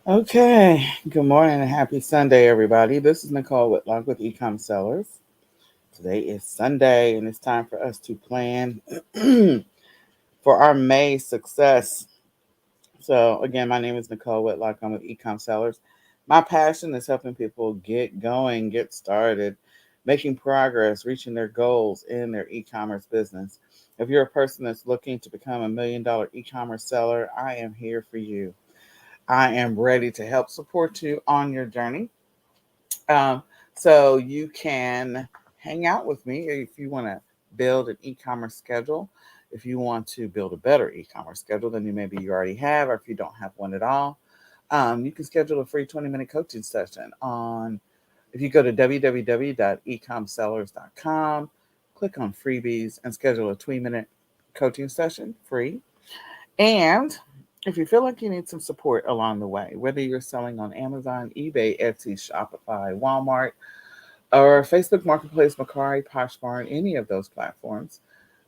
Okay, good morning and happy Sunday, everybody. This is Nicole Whitlock with Ecom Sellers. Today is Sunday, and it's time for us to plan for our May success. So, again, my name is Nicole Whitlock. I'm with Ecom Sellers. My passion is helping people get going, get started, making progress, reaching their goals in their e commerce business. If you're a person that's looking to become $1 million e commerce seller, I am here for you. I am ready to help support you on your journey. Um, so you can hang out with me if you want to build an e-commerce schedule. If you want to build a better e-commerce schedule than maybe you already have, or if you don't have one at all, you can schedule a free 20-minute coaching session on. If you go to www.ecomsellers.com, click on freebies and schedule a 20-minute coaching session free. And if you feel like you need some support along the way, whether you're selling on Amazon, eBay, Etsy, Shopify, Walmart, or Facebook Marketplace, Mercari, Poshmark, any of those platforms,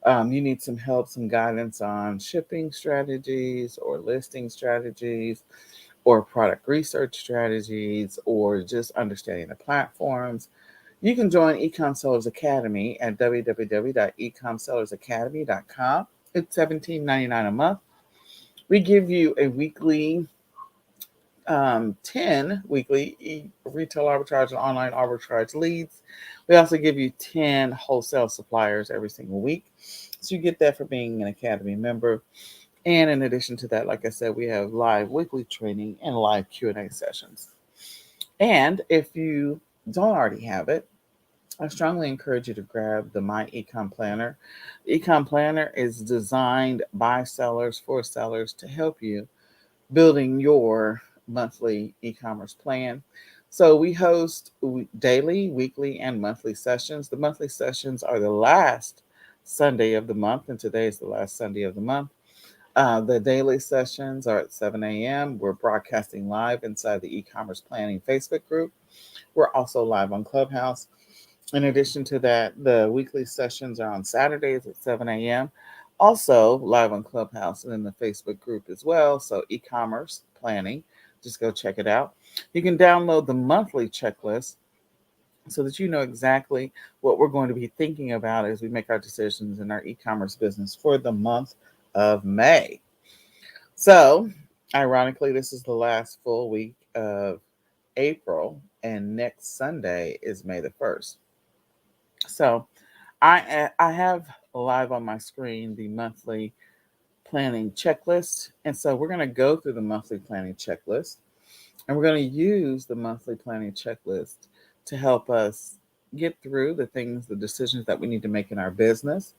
you need some help, some guidance on shipping strategies or listing strategies or product research strategies or just understanding the platforms, you can join Ecom Sellers Academy at www.ecomsellersacademy.com. It's $17.99 a month. We give you a weekly 10 weekly retail arbitrage and online arbitrage leads. We also give you 10 wholesale suppliers every single week. So you get that for being an Academy member. And in addition to that, like I said, we have live weekly training and live Q&A sessions. And if you don't already have it, I strongly encourage you to grab the My Ecom Planner. The Ecom Planner is designed by sellers for sellers to help you building your monthly e-commerce plan. So we host daily, weekly, and monthly sessions. The monthly sessions are the last Sunday of the month, and today is the last Sunday of the month. The daily sessions are at 7 a.m. We're broadcasting live inside the e-commerce planning Facebook group. We're also live on Clubhouse. In addition to that, the weekly sessions are on Saturdays at 7 a.m. Also live on Clubhouse and in the Facebook group as well. So e-commerce planning, just go check it out. You can download the monthly checklist so that you know exactly what we're going to be thinking about as we make our decisions in our e-commerce business for the month of May. So, ironically, this is the last full week of April, and next Sunday is May the 1st. So, I have live on my screen the monthly planning checklist. And so we're going to go through the monthly planning checklist, and we're going to use the monthly planning checklist to help us get through the things, the decisions that we need to make in our business.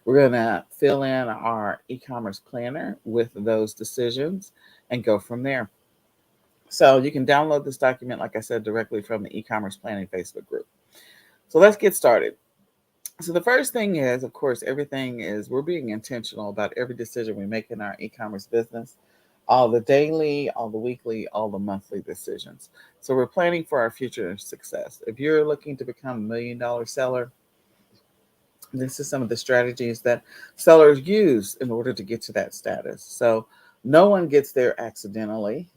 We're going to fill in our e-commerce planner with those decisions and go from there. So you can download this document, like I said, directly from the e-commerce planning Facebook group. So let's get started. So the first thing is, of course, everything is we're being intentional about every decision we make in our e-commerce business, all the daily, all the weekly, all the monthly decisions. So we're planning for our future success. If you're looking to become $1 million seller, this is some of the strategies that sellers use in order to get to that status. So no one gets there accidentally.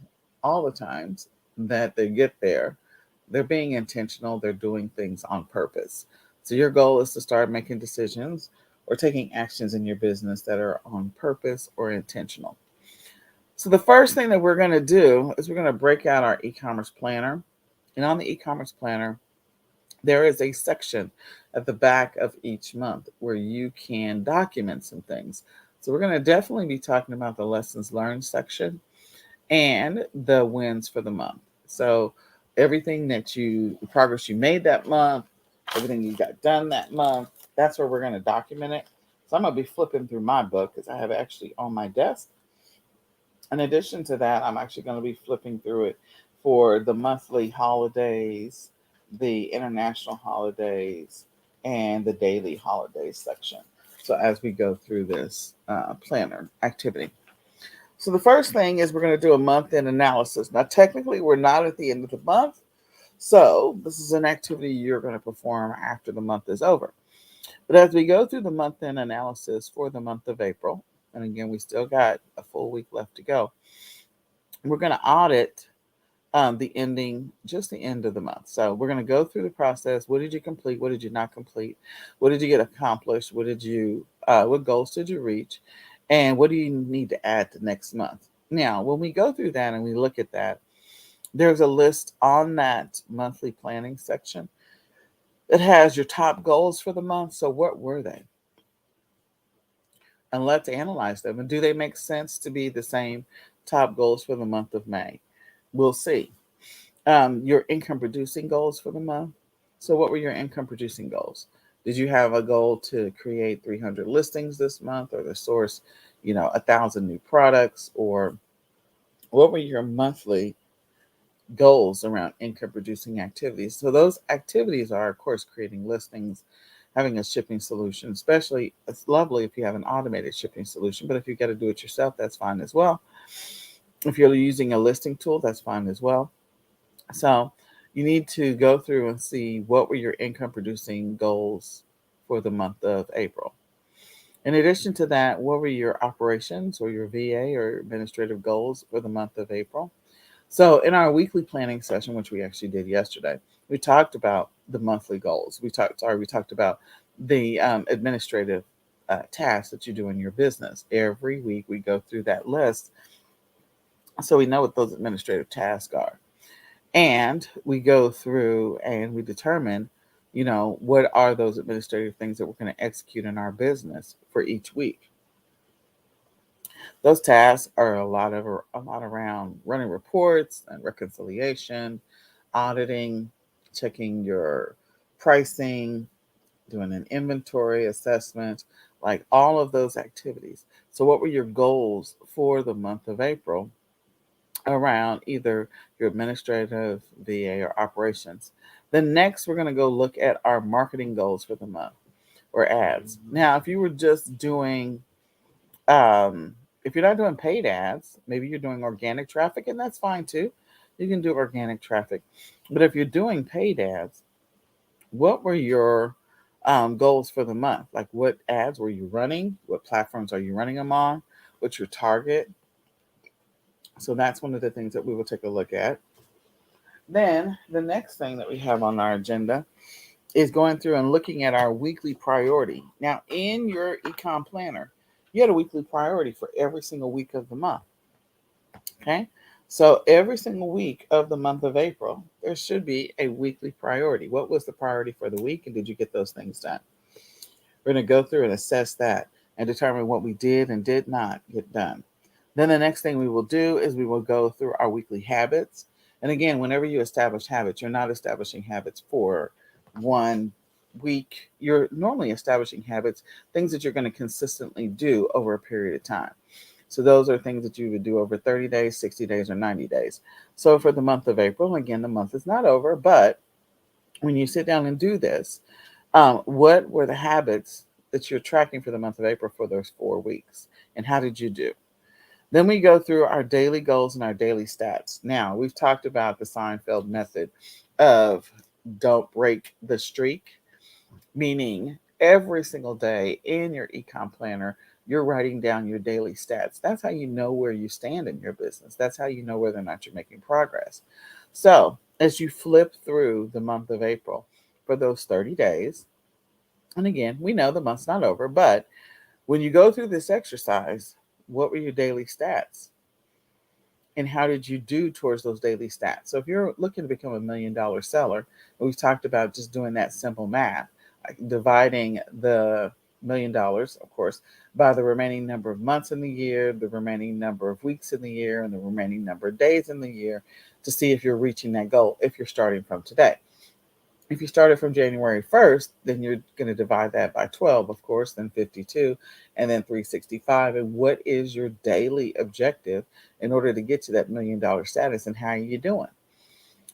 All the times that they get there, they're being intentional, they're doing things on purpose. So your goal is to start making decisions or taking actions in your business that are on purpose or intentional. So the first thing that we're going to do is we're going to break out our e-commerce planner. And on the e-commerce planner, there is a section at the back of each month where you can document some things. So we're going to definitely be talking about the lessons learned section and the wins for the month. So everything that the progress you made that month, everything you got done that month, that's where we're going to document it. So I'm going to be flipping through my book because I have it actually on my desk. In addition to that, I'm actually going to be flipping through it for the monthly holidays, the international holidays, and the daily holidays section. So as we go through this planner activity. So the first thing is we're going to do a month-end analysis. Now, technically, we're not at the end of the month. So this is an activity you're going to perform after the month is over. But as we go through the month-end analysis for the month of April, and again, we still got a full week left to go, we're going to audit just the end of the month. So we're going to go through the process. What did you complete? What did you not complete? What did you get accomplished? What goals did you reach? And what do you need to add to next month? Now, when we go through that and we look at that, there's a list on that monthly planning section that has your top goals for the month. So what were they? And let's analyze them. And do they make sense to be the same top goals for the month of May? We'll see. Your income producing goals for the month. So, what were your income producing goals? Did you have a goal to create 300 listings this month, or to source, 1,000 new products, or what were your monthly goals around income producing activities? So, those activities are, of course, creating listings, having a shipping solution. Especially, it's lovely if you have an automated shipping solution, but if you got to do it yourself, that's fine as well. If you're using a listing tool, that's fine as well. So you need to go through and see what were your income producing goals for the month of April. In addition to that, what were your operations or your VA or administrative goals for the month of April? So in our weekly planning session, which we actually did yesterday, we talked about the monthly goals. We talked about the administrative tasks that you do in your business. Every week we go through that list so we know what those administrative tasks are. And we go through and we determine, what are those administrative things that we're going to execute in our business for each week. Those tasks are a lot around running reports and reconciliation, auditing, checking your pricing, doing an inventory assessment, like all of those activities. So what were your goals for the month of April around either your administrative, VA, or operations? Then next, we're going to go look at our marketing goals for the month or ads. Now, if you were just doing, if you're not doing paid ads, maybe you're doing organic traffic, and that's fine too. You can do organic traffic. But if you're doing paid ads, what were your goals for the month? Like, what ads were you running? What platforms are you running them on? What's your target? So that's one of the things that we will take a look at. Then the next thing that we have on our agenda is going through and looking at our weekly priority. Now, in your econ planner, you had a weekly priority for every single week of the month. Okay. So every single week of the month of April, there should be a weekly priority. What was the priority for the week, and did you get those things done? We're going to go through and assess that and determine what we did and did not get done. Then the next thing we will do is we will go through our weekly habits. And again, whenever you establish habits, you're not establishing habits for 1 week. You're normally establishing habits, things that you're going to consistently do over a period of time. So those are things that you would do over 30 days, 60 days, or 90 days. So for the month of April, again, the month is not over, but when you sit down and do this, what were the habits that you're tracking for the month of April for those 4 weeks? And how did you do? Then we go through our daily goals and our daily stats. Now, we've talked about the Seinfeld method of don't break the streak, meaning every single day in your econ planner, you're writing down your daily stats. That's how you know where you stand in your business. That's how you know whether or not you're making progress. So, as you flip through the month of April for those 30 days, and again, we know the month's not over, but when you go through this exercise, what were your daily stats? And how did you do towards those daily stats? So if you're looking to become $1 million seller, we've talked about just doing that simple math, like dividing the $1 million, of course, by the remaining number of months in the year, the remaining number of weeks in the year, and the remaining number of days in the year to see if you're reaching that goal if you're starting from today. If you started from January 1st, then you're going to divide that by 12, of course, then 52, and then 365. And what is your daily objective in order to get to that $1 million status, and how are you doing?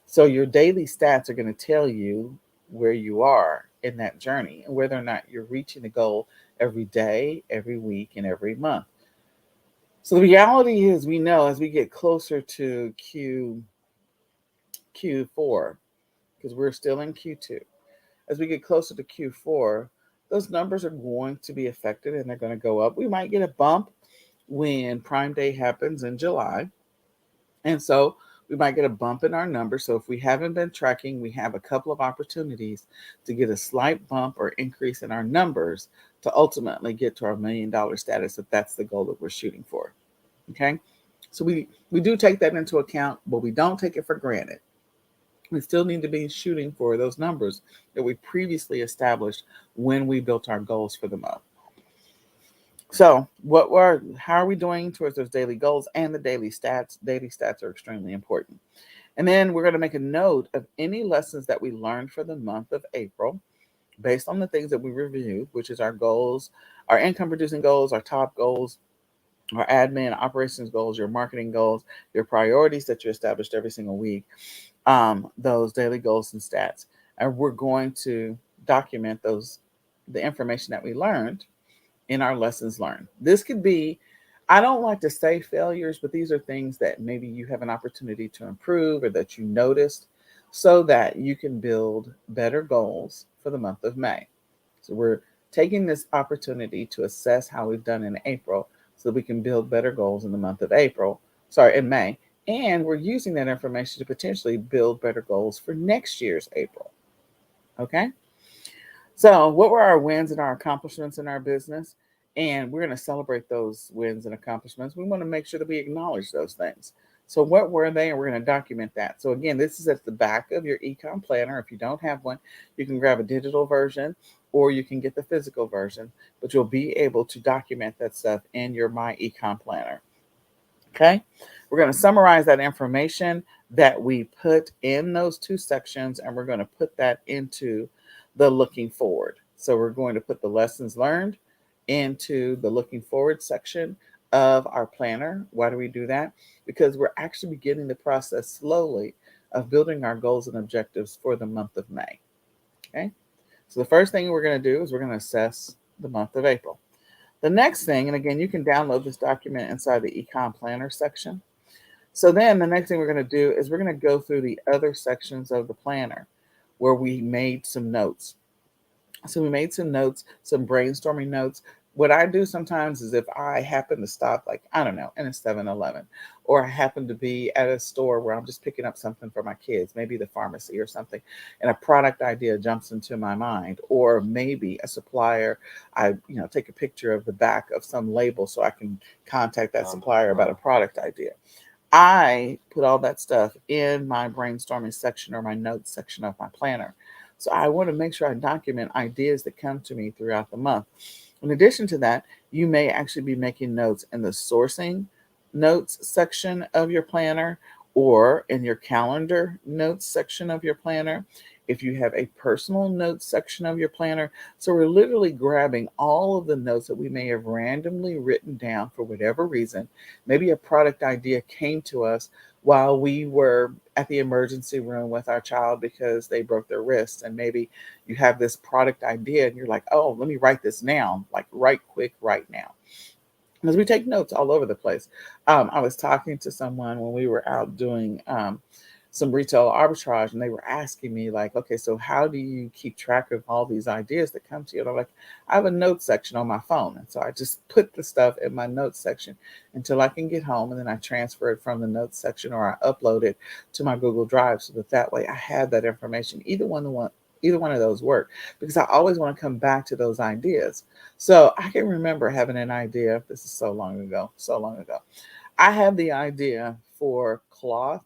So your daily stats are going to tell you where you are in that journey and whether or not you're reaching the goal every day, every week, and every month. So the reality is, we know as we get closer to Q4, because we're still in Q2. As we get closer to Q4, those numbers are going to be affected and they're going to go up. We might get a bump when Prime Day happens in July. And so We might get a bump in our numbers. So if we haven't been tracking, we have a couple of opportunities to get a slight bump or increase in our numbers to ultimately get to our $1 million status if that's the goal that we're shooting for. Okay. So we do take that into account, but we don't take it for granted. We still need to be shooting for those numbers that we previously established when we built our goals for the month. So, how are we doing towards those daily goals and the daily stats? Daily stats are extremely important. And then we're going to make a note of any lessons that we learned for the month of April based on the things that we reviewed, which is our goals, our income producing goals, our top goals, our admin operations goals, your marketing goals, your priorities that you established every single week, those daily goals and stats. And we're going to document the information that we learned in our lessons learned. This could be, I don't like to say failures, but these are things that maybe you have an opportunity to improve or that you noticed so that you can build better goals for the month of May. So we're taking this opportunity to assess how we've done in April so that we can build better goals in the month of in May. And we're using that information to potentially build better goals for next year's April. Okay. So, what were our wins and our accomplishments in our business? And we're going to celebrate those wins and accomplishments. We want to make sure that we acknowledge those things. So, what were they? And we're going to document that. So, again, this is at the back of your econ planner. If you don't have one, you can grab a digital version or you can get the physical version, but you'll be able to document that stuff in your My Econ Planner. Okay. We're going to summarize that information that we put in those two sections, and we're going to put that into the looking forward. So we're going to put the lessons learned into the looking forward section of our planner. Why do we do that? Because we're actually beginning the process slowly of building our goals and objectives for the month of May. Okay. So the first thing we're going to do is we're going to assess the month of April. The next thing, and again, you can download this document inside the Econ Planner section. So then the next thing we're going to do is we're going to go through the other sections of the planner where we made some notes. So we made some notes, some brainstorming notes. What I do sometimes is if I happen to stop, like, I don't know, in a 7-Eleven, or I happen to be at a store where I'm just picking up something for my kids, maybe the pharmacy or something, and a product idea jumps into my mind, or maybe a supplier, I take a picture of the back of some label so I can contact that supplier about a product idea. I put all that stuff in my brainstorming section or my notes section of my planner. So I want to make sure I document ideas that come to me throughout the month. In addition to that, you may actually be making notes in the sourcing notes section of your planner or in your calendar notes section of your planner. If you have a personal notes section of your planner. So we're literally grabbing all of the notes that we may have randomly written down for whatever reason. Maybe a product idea came to us while we were at the emergency room with our child because they broke their wrist. And maybe you have this product idea and you're like, oh, let me write this down, like right quick, right now. Because we take notes all over the place. I was talking to someone when we were out doing some retail arbitrage, and they were asking me, like, okay, so how do you keep track of all these ideas that come to you? And I'm like, I have a notes section on my phone. And so I just put the stuff in my notes section until I can get home. And then I transfer it from the notes section or I upload it to my Google Drive so that way I have that information. Either one of those work because I always want to come back to those ideas. So I can remember having an idea. This is so long ago. I had the idea for cloth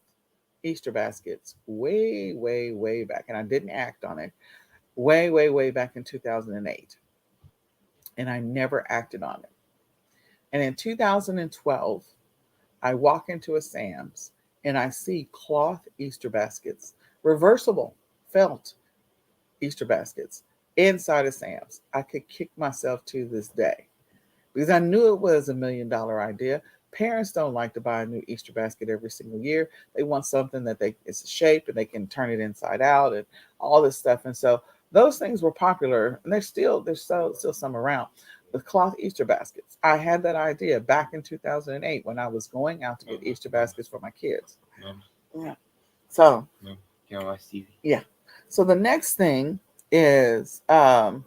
Easter baskets way, way, way back, and I didn't act on it way, way, way back in 2008, and I never acted on it. And in 2012, I walk into a Sam's and I see cloth Easter baskets, reversible felt Easter baskets inside of Sam's. I could kick myself to this day because I knew it was $1 million idea. Parents don't like to buy a new Easter basket every single year. They want something that it's a shape and they can turn it inside out and all this stuff. And so those things were popular, and there's still some around. The cloth Easter baskets. I had that idea back in 2008 when I was going out to get Easter baskets for my kids. Yeah. So. Can I watch TV? Yeah. So the next thing is so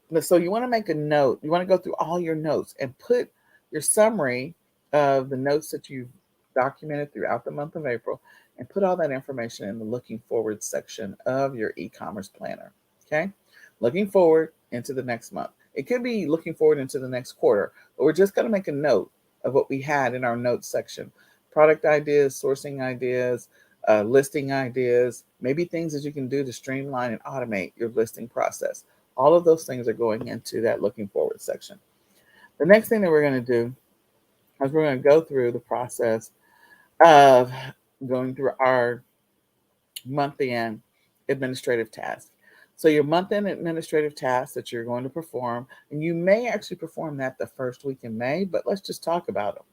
you want to make a note. You want to go through all your notes and put your summary of the notes that you've document it throughout the month of April, and put all that information in the looking forward section of your e-commerce planner. Okay? Looking forward into the next month. It could be looking forward into the next quarter, but we're just going to make a note of what we had in our notes section: product ideas, sourcing ideas, listing ideas, maybe things that you can do to streamline and automate your listing process. All of those things are going into that looking forward section. The next thing that we're going to do is we're going to go through the process of going through our month end administrative tasks. So your month end administrative tasks that you're going to perform, and you may actually perform that the first week in May, but let's just talk about them.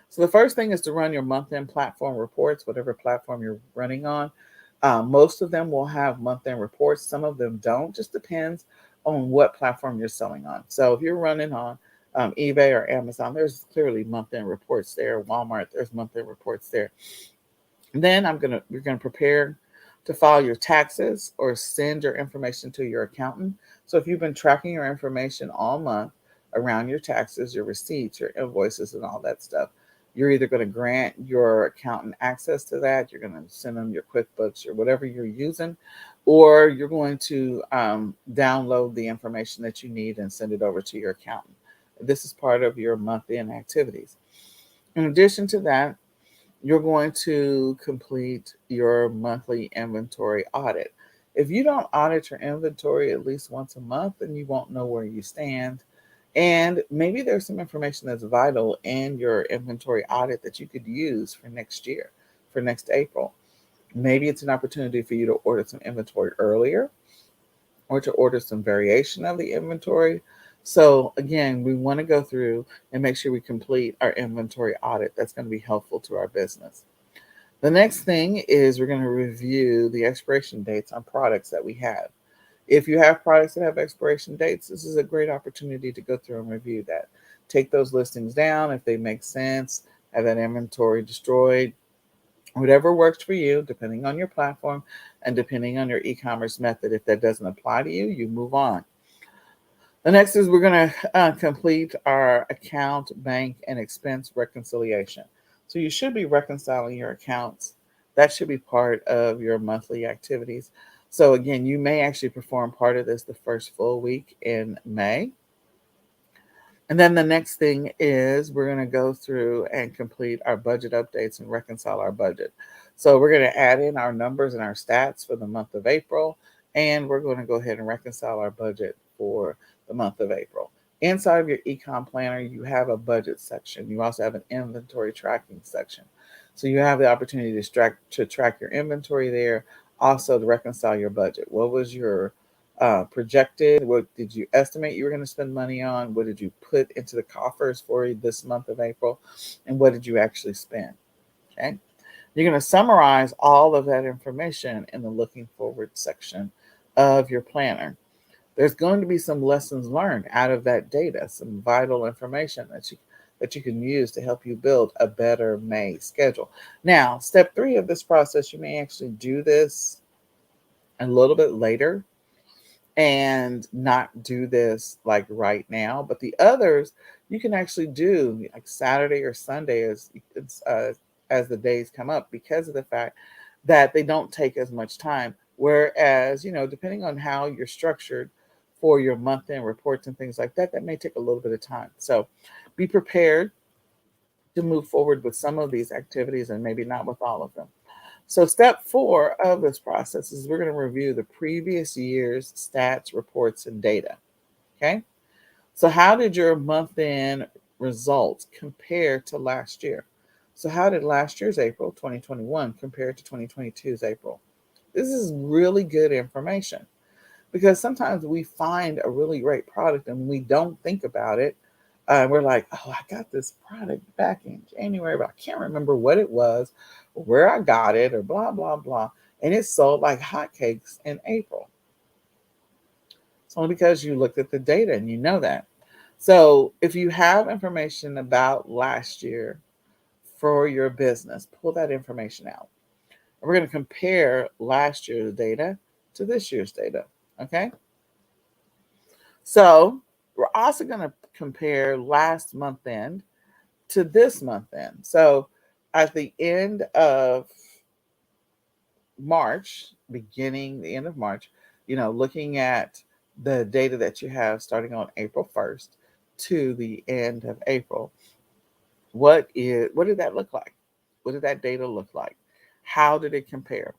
So the first thing is to run your month-end platform reports, whatever platform you're running on. Most of them will have month-end reports. Some of them don't. Just depends on what platform you're selling on. So if you're running on eBay or Amazon, there's clearly month-end reports there. Walmart, there's month-end reports there. And then you're gonna prepare to file your taxes or send your information to your accountant. So if you've been tracking your information all month around your taxes, your receipts, your invoices, and all that stuff, you're either going to grant your accountant access to that, you're going to send them your QuickBooks or whatever you're using, or you're going to download the information that you need and send it over to your accountant. This is part of your month-end activities. In addition to that, you're going to complete your monthly inventory audit. If you don't audit your inventory at least once a month, then you won't know where you stand. And maybe there's some information that's vital in your inventory audit that you could use for next year, for next April. Maybe it's an opportunity for you to order some inventory earlier or to order some variation of the inventory. So again, we want to go through and make sure we complete our inventory audit. That's going to be helpful to our business. The next thing is we're going to review the expiration dates on products that we have. If you have products that have expiration dates, this is a great opportunity to go through and review that. Take those listings down if they make sense, have that inventory destroyed, whatever works for you, depending on your platform and depending on your e-commerce method. If that doesn't apply to you, you move on. The next is we're going to complete our account, bank, and expense reconciliation. So you should be reconciling your accounts. That should be part of your monthly activities. So again, you may actually perform part of this the first full week in May. And then the next thing is we're going to go through and complete our budget updates and reconcile our budget. So we're going to add in our numbers and our stats for the month of April, and we're going to go ahead and reconcile our budget for the month of April. Inside of your ecom planner, you have a budget section. You also have an inventory tracking section. So you have the opportunity to track your inventory there, also to reconcile your budget. What was your projected? What did you estimate you were going to spend money on? What did you put into the coffers for this month of April? And what did you actually spend? Okay. You're going to summarize all of that information in the looking forward section of your planner. There's going to be some lessons learned out of that data, some vital information that you can use to help you build a better May schedule. Now, step 3 of this process, you may actually do this a little bit later and not do this like right now, but the others you can actually do like Saturday or Sunday as the days come up, because of the fact that they don't take as much time. Whereas, depending on how you're structured for your month end reports and things like that, that may take a little bit of time. So be prepared to move forward with some of these activities and maybe not with all of them. So step 4 of this process is we're going to review the previous year's stats, reports, and data. Okay. So how did your month end results compare to last year? So how did last year's April 2021 compare to 2022's April? This is really good information, because sometimes we find a really great product and we don't think about it. We're like, oh, I got this product back in January, but I can't remember what it was, or where I got it, or blah, blah, blah. And it sold like hotcakes in April. It's only because you looked at the data and you know that. So if you have information about last year for your business, pull that information out. And we're going to compare last year's data to this year's data. Okay. So we're also going to compare last month end to this month end. So at the end of March, beginning the end of March, looking at the data that you have starting on April 1st to the end of April, what did that look like? What did that data look like? How did it compare?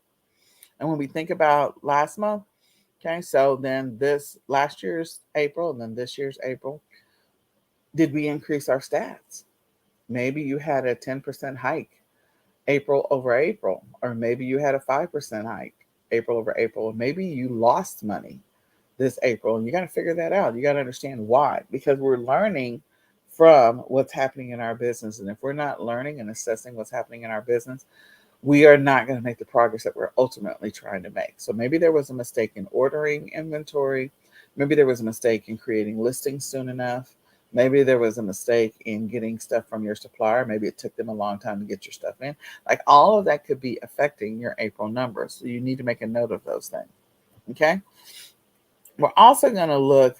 And when we think about last month, okay, so then this last year's April and then this year's April, did we increase our stats? Maybe you had a 10% hike April over April, or maybe you had a 5% hike April over April, or maybe you lost money this April, and you got to figure that out. You got to understand why, because we're learning from what's happening in our business. And if we're not learning and assessing what's happening in our business, we are not going to make the progress that we're ultimately trying to make. So maybe there was a mistake in ordering inventory. Maybe there was a mistake in creating listings soon enough. Maybe there was a mistake in getting stuff from your supplier. Maybe it took them a long time to get your stuff in. Like all of that could be affecting your April numbers. So you need to make a note of those things. Okay. We're also going to look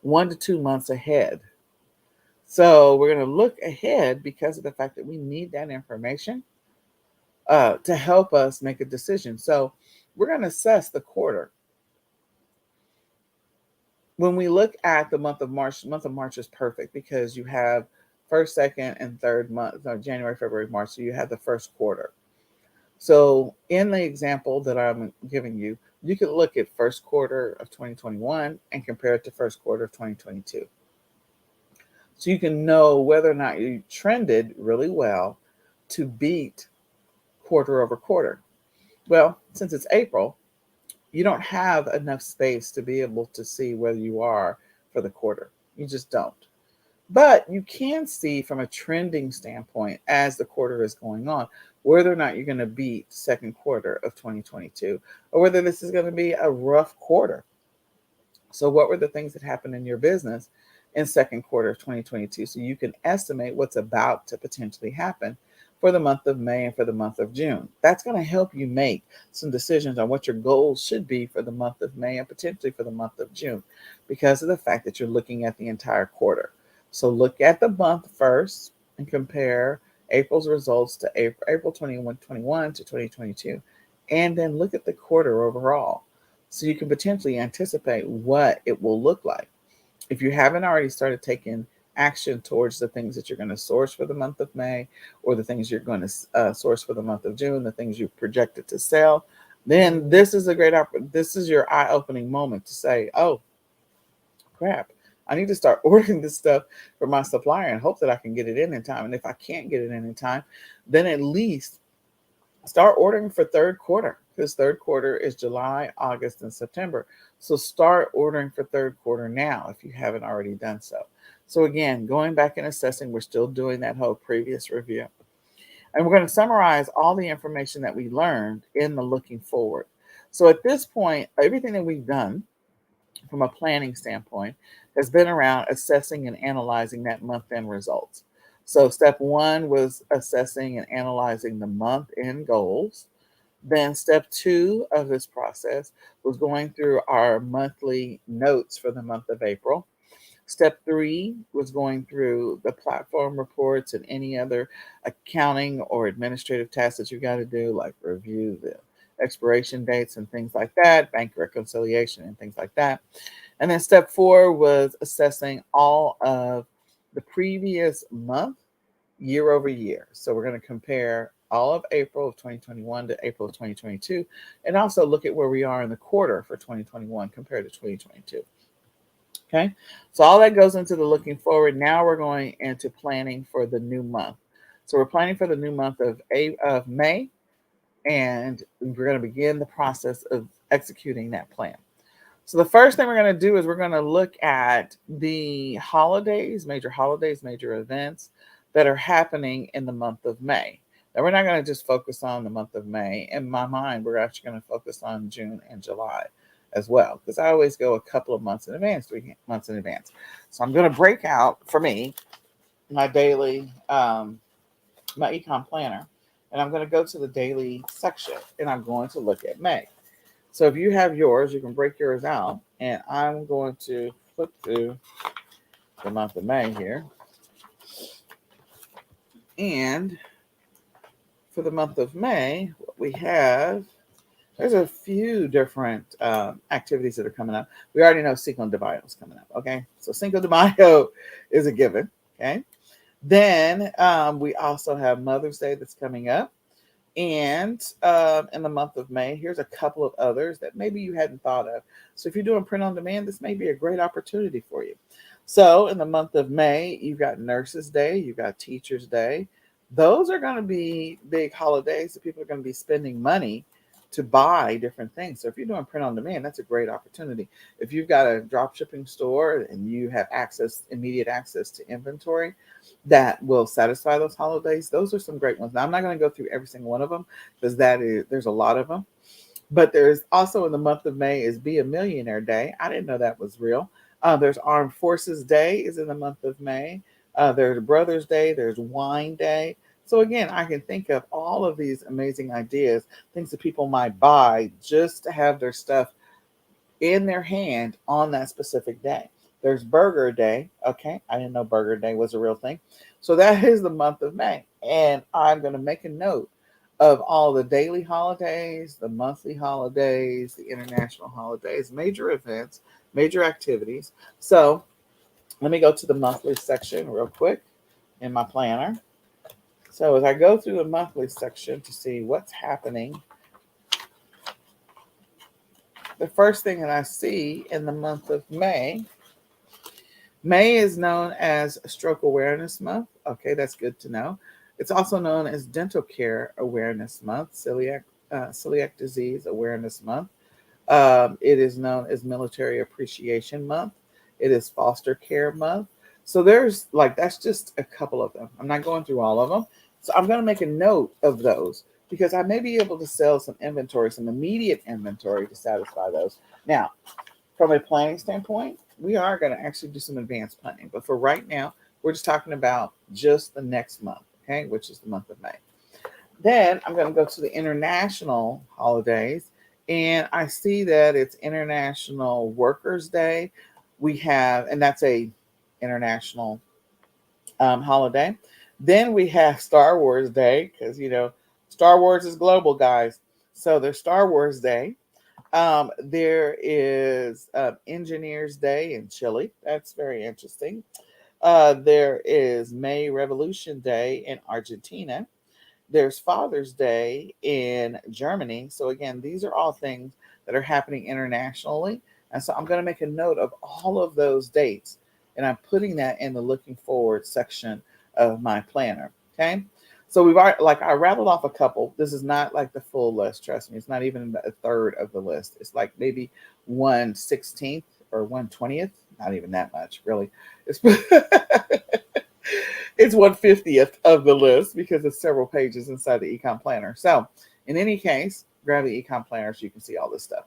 1 to 2 months ahead. So we're going to look ahead because of the fact that we need that information to help us make a decision. So we're going to assess the quarter. When we look at the month of March is perfect because you have first, second, and third month, so January, February, March. So you have the first quarter. So in the example that I'm giving you, you could look at first quarter of 2021 and compare it to first quarter of 2022. So you can know whether or not you trended really well to beat quarter over quarter. Well, since it's April, you don't have enough space to be able to see where you are for the quarter. You just don't. But you can see from a trending standpoint as the quarter is going on, whether or not you're going to beat second quarter of 2022 or whether this is going to be a rough quarter. So what were the things that happened in your business in second quarter of 2022? So you can estimate what's about to potentially happen for the month of May and for the month of June. That's going to help you make some decisions on what your goals should be for the month of May and potentially for the month of June because of the fact that you're looking at the entire quarter. So look at the month first and compare April's results to April 2021 to 2022, and then look at the quarter overall so you can potentially anticipate what it will look like. If you haven't already started taking action towards the things that you're going to source for the month of May or the things you're going to source for the month of June, the things you've projected to sell, then this is a great opportunity. This is your eye-opening moment to say, oh, crap, I need to start ordering this stuff for my supplier and hope that I can get it in time. And if I can't get it in time, then at least start ordering for third quarter because third quarter is July, August, and September. So start ordering for third quarter now if you haven't already done so. So again, going back and assessing, we're still doing that whole previous review. And we're going to summarize all the information that we learned in the looking forward. So at this point, everything that we've done from a planning standpoint has been around assessing and analyzing that month-end results. So step one was assessing and analyzing the month-end goals. Then step two of this process was going through our monthly notes for the month of April. Step three was going through the platform reports and any other accounting or administrative tasks that you got to do, like review the expiration dates and things like that, bank reconciliation and things like that. And then step four was assessing all of the previous month year over year. So we're going to compare all of April of 2021 to April of 2022 and also look at where we are in the quarter for 2021 compared to 2022. Okay, so all that goes into the looking forward. Now we're going into planning for the new month. So we're planning for the new month of May, and we're going to begin the process of executing that plan. So the first thing we're going to do is we're going to look at the holidays, major events that are happening in the month of May. Now we're not going to just focus on the month of May. In my mind, we're actually going to focus on June and July as well, because I always go a couple of months in advance, 3 months in advance. So I'm going to break out for me my daily, my econ planner, and I'm going to go to the daily section and I'm going to look at May. So if you have yours, you can break yours out, and I'm going to flip through the month of May here. And for the month of May, what we have, there's a few different activities that are coming up. We already know Cinco de Mayo is coming up. Okay, so Cinco de Mayo is a given. Okay, then we also have Mother's Day that's coming up. And in the month of May, here's a couple of others that maybe you hadn't thought of. So if you're doing print on demand, this may be a great opportunity for you. So in the month of May, you've got Nurses Day, you've got Teachers Day. Those are going to be big holidays that people are going to be spending money to buy different things. So if you're doing print on demand, that's a great opportunity. If you've got a drop shipping store and you have immediate access to inventory that will satisfy those holidays, those are some great ones. Now I'm not going to go through every single one of them because there's a lot of them. But there's also in the month of May is Be a Millionaire Day. I didn't know that was real. There's Armed Forces Day is in the month of May. There's Brothers Day. There's Wine Day. So again, I can think of all of these amazing ideas, things that people might buy just to have their stuff in their hand on that specific day. There's Burger Day. Okay, I didn't know Burger Day was a real thing. So that is the month of May. And I'm going to make a note of all the daily holidays, the monthly holidays, the international holidays, major events, major activities. So let me go to the monthly section real quick in my planner. So as I go through the monthly section to see what's happening, the first thing that I see in the month of May is known as Stroke Awareness Month. Okay, that's good to know. It's also known as Dental Care Awareness Month, Celiac Disease Awareness Month. It is known as Military Appreciation Month. It is Foster Care Month. So that's just a couple of them. I'm not going through all of them. So I'm going to make a note of those because I may be able to sell some inventory, some immediate inventory to satisfy those. Now, from a planning standpoint, we are going to actually do some advanced planning. But for right now, we're just talking about just the next month, okay, which is the month of May. Then I'm going to go to the international holidays, and I see that it's International Workers' Day. And that's a international holiday. Then we have Star Wars Day because Star Wars is global, guys. So there's Star Wars Day. There is Engineers Day in Chile. That's very interesting. There is May Revolution Day in Argentina. There's Father's Day in Germany. So again, these are all things that are happening internationally. And so I'm going to make a note of all of those dates. And I'm putting that in the looking forward section of my planner. Okay. So we've already, like I rattled off a couple. This is not like the full list. Trust me. It's not even a third of the list. It's like maybe 1/16 or 1/20th. Not even that much, really. It's it's 1/50th of the list because it's several pages inside the Econ Planner. So in any case, grab the Econ Planner so you can see all this stuff.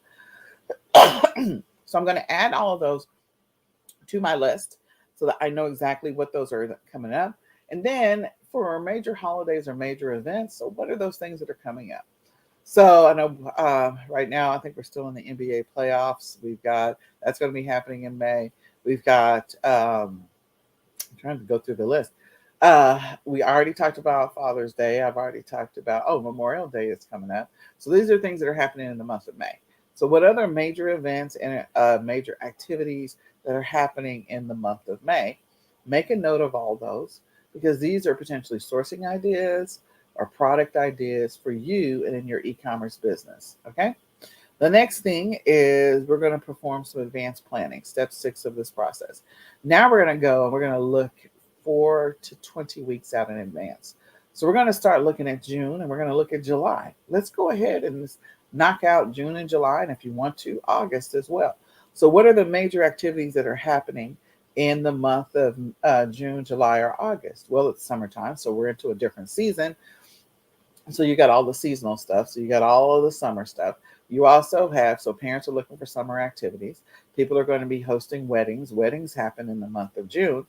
So I'm going to add all of those to my list so that I know exactly what those are coming up. And then for our major holidays or major events, so what are those things that are coming up? So I know right now, I think we're still in the NBA playoffs. That's going to be happening in May. We've got, I'm trying to go through the list. We already talked about Father's Day. I've already talked about, Memorial Day is coming up. So these are things that are happening in the month of May. So what other major events and major activities that are happening in the month of May? Make a note of all those because these are potentially sourcing ideas or product ideas for you and in your e-commerce business. Okay. The next thing is we're going to perform some advanced planning, step 6 of this process. Now we're going to go and we're going to look 4 to 20 weeks out in advance. So we're going to start looking at June and we're going to look at July. Let's go ahead and knock out June and July, and if you want to, August as well. So what are the major activities that are happening in the month of June, July, or August? Well, it's summertime, so we're into a different season. So you got all the seasonal stuff. So you got all of the summer stuff. You also have, so parents are looking for summer activities. People are going to be hosting weddings. Weddings happen in the month of June.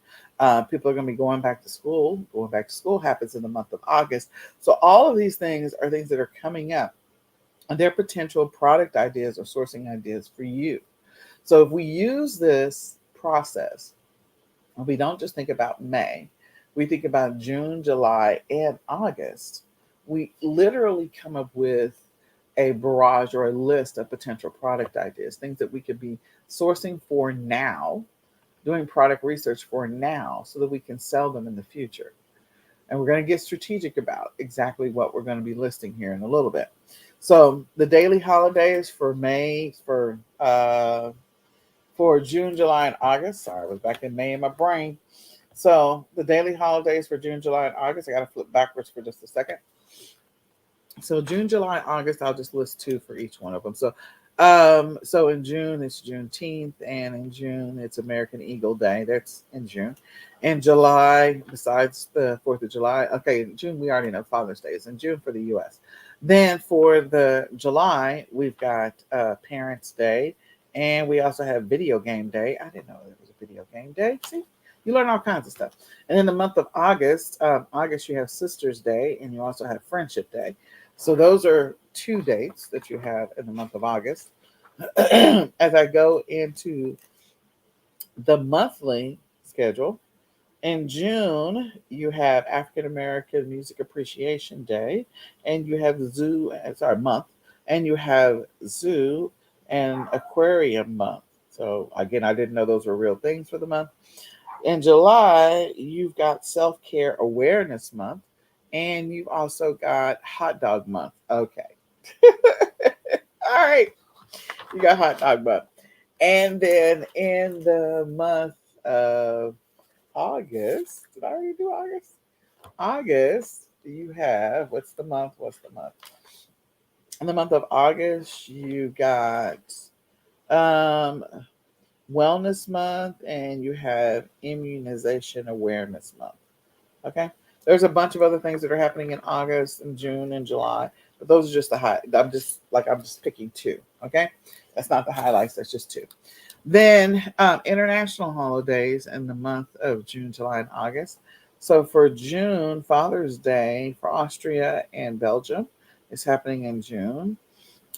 People are going to be going back to school. Going back to school happens in the month of August. So all of these things are things that are coming up. And they're potential product ideas or sourcing ideas for you. So if we use this process, we don't just think about May, we think about June, July, and August. we literally come up with a barrage or a list of potential product ideas, things that we could be sourcing for now, doing product research for now, so that we can sell them in the future. And we're going to get strategic about exactly what we're going to be listing here in a little bit. So the daily holidays for May, for June, July, and August. Sorry, I was back in May in my brain. So the daily holidays for June, July, and August. I got to flip backwards for just a second. So June, July, August. I'll just list two for each one of them. So in June it's Juneteenth, and in June it's American Eagle Day. That's in June. In July, besides the 4th of July, okay, in June we already know Father's Day is in June for the U.S. Then for the July, we've got Parents' Day, and we also have Video Game Day. I didn't know there was a Video Game Day. See, you learn all kinds of stuff. And in the month of August you have Sisters Day, and you also have Friendship Day. So those are two dates that you have in the month of August. As I go into the monthly schedule, in June, you have African American Music Appreciation Day, and you have month, and you have Zoo and Aquarium Month. So again, I didn't know those were real things for the month. In July, you've got Self Care Awareness Month, and you've also got Hot Dog Month. Okay. All right. You got Hot Dog Month. And then in the month of August, did I already do August? August, you have, what's the month? In the month of August, you got um, Wellness Month, and you have Immunization Awareness Month. Okay. There's a bunch of other things that are happening in August and June and July, but those are just the high. I'm just picking two. Okay. That's not the highlights. That's just two. Then international holidays in the month of June, July, and August. So for June, Father's Day for Austria and Belgium is happening in June.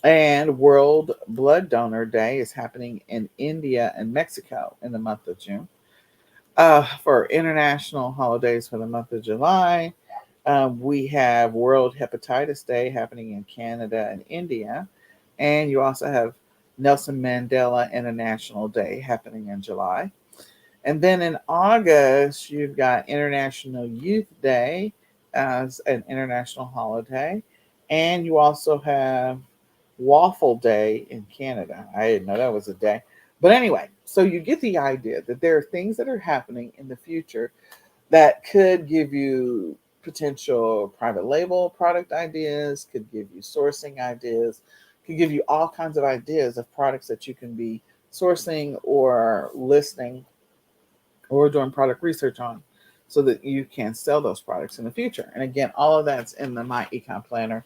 And World Blood Donor Day is happening in India and Mexico in the month of June. For international holidays for the month of July, we have World Hepatitis Day happening in Canada and India. And you also have Nelson Mandela International Day happening in July. And then in August, you've got International Youth Day as an international holiday. And you also have Waffle Day in Canada. I didn't know that was a day. But anyway, so you get the idea that there are things that are happening in the future that could give you potential private label product ideas, could give you sourcing ideas, could give you all kinds of ideas of products that you can be sourcing or listing or doing product research on so that you can sell those products in the future. And again, all of that's in the My Econ Planner.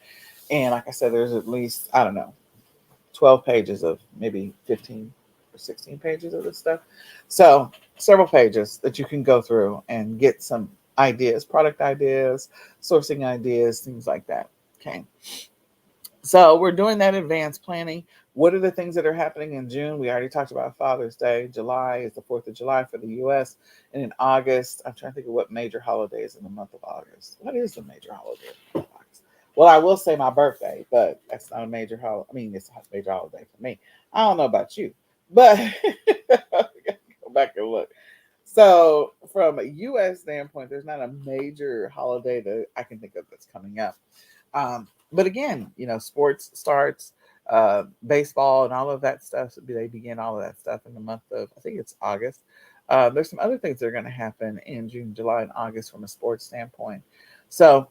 And like I said, there's at least, I don't know, 12 pages of maybe 15 or 16 pages of this stuff. So several pages that you can go through and get some ideas, product ideas, sourcing ideas, things like that. Okay. So we're doing that advanced planning. What are the things that are happening in June? We already talked about Father's Day. July is the 4th of July for the US. And in August, I'm trying to think of what major holiday is in the month of August. What is the major holiday in August? Well, I will say my birthday, but that's not a major holiday. I mean, it's a major holiday for me. I don't know about you, but go back and look. So, from a U.S. standpoint, there's not a major holiday that I can think of that's coming up. But again, sports starts, baseball, and all of that stuff. So they begin all of that stuff in the month of, I think it's August. There's some other things that are going to happen in June, July, and August from a sports standpoint. So,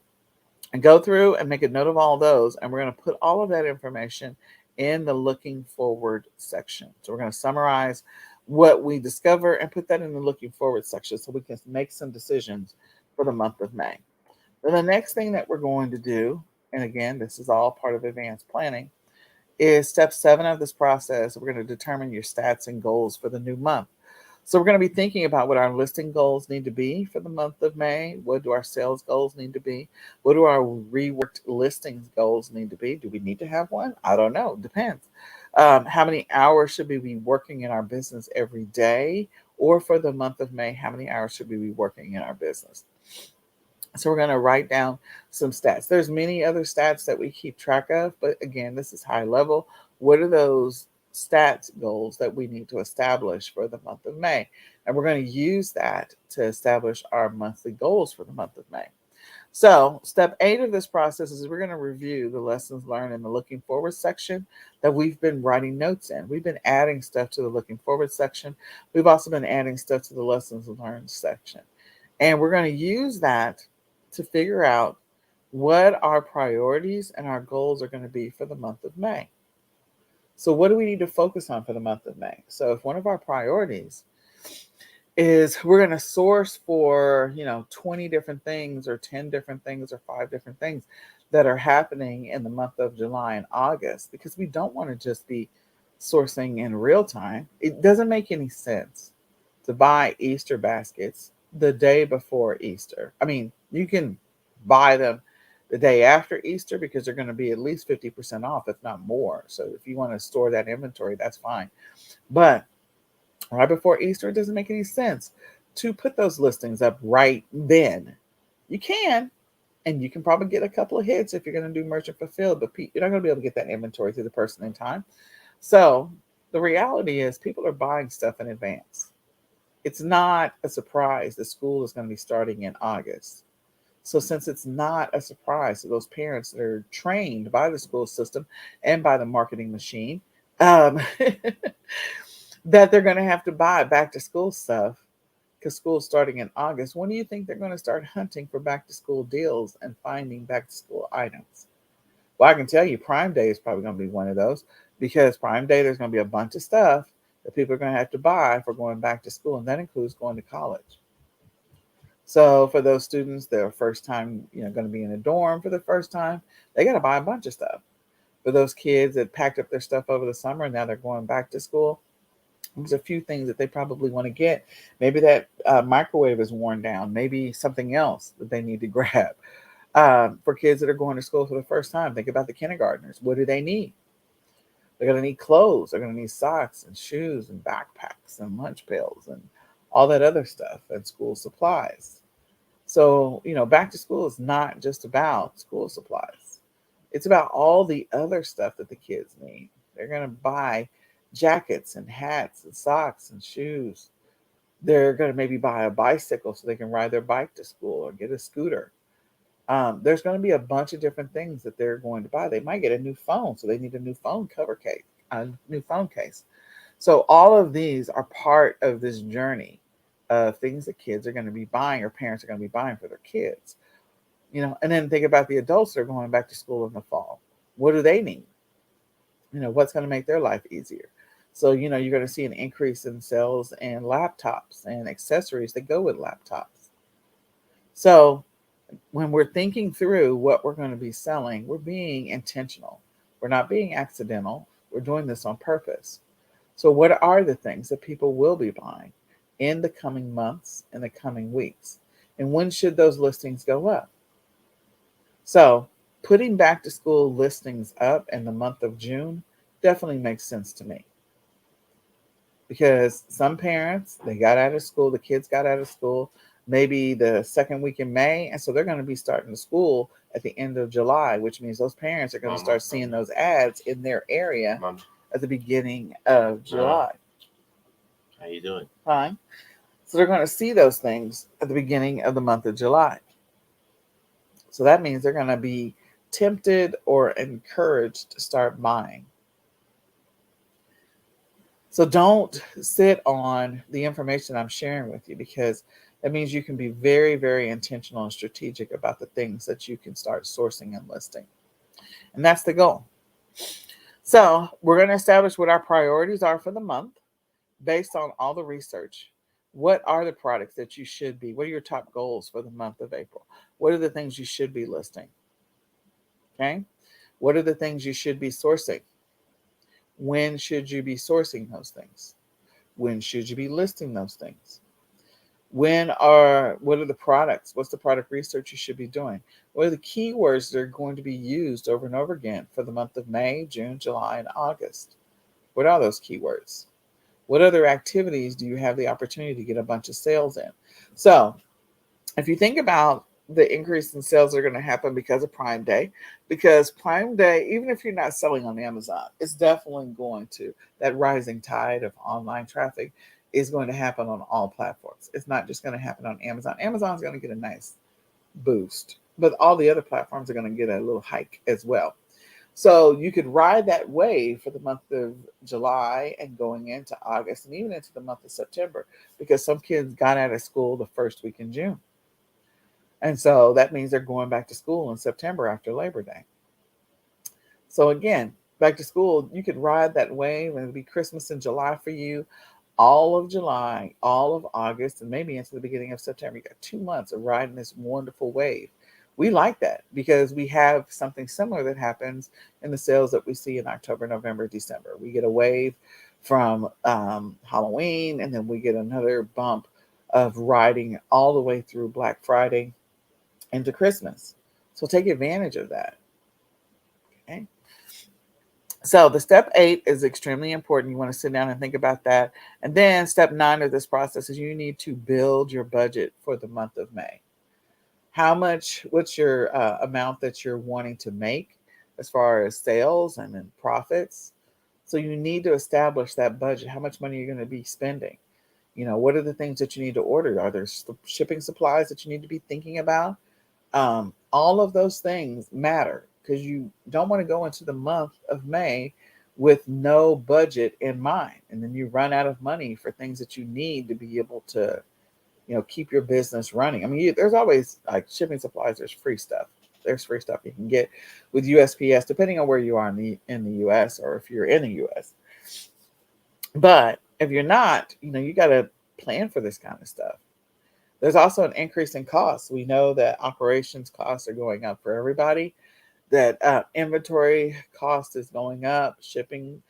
and go through and make a note of all those. And we're going to put all of that information in the looking forward section. So we're going to summarize what we discover and put that in the looking forward section so we can make some decisions for the month of May. Then the next thing that we're going to do, and again, this is all part of advanced planning, is step 7 of this process. We're going to determine your stats and goals for the new month. So we're going to be thinking about what our listing goals need to be for the month of May. What do our sales goals need to be? What do our reworked listings goals need to be? Do we need to have one? I don't know. Depends. How many hours should we be working in our business every day? Or for the month of May, how many hours should we be working in our business? So we're going to write down some stats. There's many other stats that we keep track of, but again, this is high level. What are those stats goals that we need to establish for the month of May? And we're going to use that to establish our monthly goals for the month of May. So, step 8 of this process is we're going to review the lessons learned in the looking forward section that we've been writing notes in. We've been adding stuff to the looking forward section. We've also been adding stuff to the lessons learned section. And we're going to use that to figure out what our priorities and our goals are going to be for the month of May. So, what do we need to focus on for the month of May? So, if one of our priorities is we're going to source for 20 different things or 10 different things or 5 different things that are happening in the month of July and August, because we don't want to just be sourcing in real time. It doesn't make any sense to buy Easter baskets the day before Easter. I mean, you can buy them the day after Easter because they're going to be at least 50% off, if not more. So if you want to store that inventory, that's fine. But right before Easter, it doesn't make any sense to put those listings up right then. You can, and you can probably get a couple of hits if you're going to do merchant fulfilled, but you're not going to be able to get that inventory to the person in time. So the reality is people are buying stuff in advance. It's not a surprise that school is going to be starting in August. So since it's not a surprise to those parents that are trained by the school system and by the marketing machine, that they're going to have to buy back to school stuff because school's starting in August, when do you think they're going to start hunting for back to school deals and finding back to school items? Well, I can tell you Prime Day is probably going to be one of those, because Prime Day, there's going to be a bunch of stuff that people are going to have to buy for going back to school, and that includes going to college. So for those students that are first time, going to be in a dorm for the first time, they got to buy a bunch of stuff. For those kids that packed up their stuff over the summer and now they're going back to school, there's a few things that they probably want to get. Maybe that microwave is worn down. Maybe something else that they need to grab. For kids that are going to school for the first time, think about the kindergartners. What do they need? They're going to need clothes. They're going to need socks and shoes and backpacks and lunch pails and all that other stuff and school supplies. So, back to school is not just about school supplies. It's about all the other stuff that the kids need. They're going to buy jackets and hats and socks and shoes. They're going to maybe buy a bicycle so they can ride their bike to school or get a scooter. There's going to be a bunch of different things that they're going to buy. They might get a new phone, so they need a new phone cover case, a new phone case. So all of these are part of this journey of things that kids are going to be buying or parents are going to be buying for their kids. And then think about the adults that are going back to school in the fall. What do they need? What's going to make their life easier? So, you're going to see an increase in sales and laptops and accessories that go with laptops. So when we're thinking through what we're going to be selling, we're being intentional. We're not being accidental. We're doing this on purpose. So what are the things that people will be buying in the coming months, in the coming weeks? And when should those listings go up? So putting back to school listings up in the month of June definitely makes sense to me. Because some parents, they got out of school, the kids got out of school, maybe the second week in May. And so they're going to be starting to school at the end of July, which means those parents are going to start seeing those ads in their area at the beginning of July. How you doing? Fine. So they're going to see those things at the beginning of the month of July. So that means they're going to be tempted or encouraged to start buying. So don't sit on the information I'm sharing with you, because that means you can be very, very intentional and strategic about the things that you can start sourcing and listing. And that's the goal. So we're going to establish what our priorities are for the month based on all the research. What are the products that you should be? What are your top goals for the month of April? What are the things you should be listing? Okay. What are the things you should be sourcing? When should you be sourcing those things? When should you be listing those things? What are the products? What's the product research you should be doing? What are the keywords that are going to be used over and over again for the month of May, June, July, and August? What are those keywords? What other activities do you have the opportunity to get a bunch of sales in? So if you think about the increase in sales are going to happen because of Prime Day. Because Prime Day, even if you're not selling on Amazon, it's definitely going to, that rising tide of online traffic is going to happen on all platforms. It's not just going to happen on Amazon. Amazon's going to get a nice boost, but all the other platforms are going to get a little hike as well. So you could ride that wave for the month of July and going into August and even into the month of September, because some kids got out of school the first week in June. And so that means they're going back to school in September after Labor Day. So again, back to school, you could ride that wave and it'll be Christmas in July for you, all of July, all of August, and maybe into the beginning of September. You got 2 months of riding this wonderful wave. We like that because we have something similar that happens in the sales that we see in October, November, December. We get a wave from Halloween, and then we get another bump of riding all the way through Black Friday into Christmas. So take advantage of that. Okay. So the step 8 is extremely important. You want to sit down and think about that. And then step 9 of this process is you need to build your budget for the month of May. What's your amount that you're wanting to make as far as sales and then profits? So you need to establish that budget. How much money you're going to be spending? What are the things that you need to order? Are there shipping supplies that you need to be thinking about? All of those things matter because you don't want to go into the month of May with no budget in mind. And then you run out of money for things that you need to be able to, keep your business running. I mean, there's always like shipping supplies. There's free stuff. There's free stuff you can get with USPS, depending on where you are in the US or if you're in the US. But if you're not, you got to plan for this kind of stuff. There's also an increase in costs. We know that operations costs are going up for everybody, that inventory cost is going up, shipping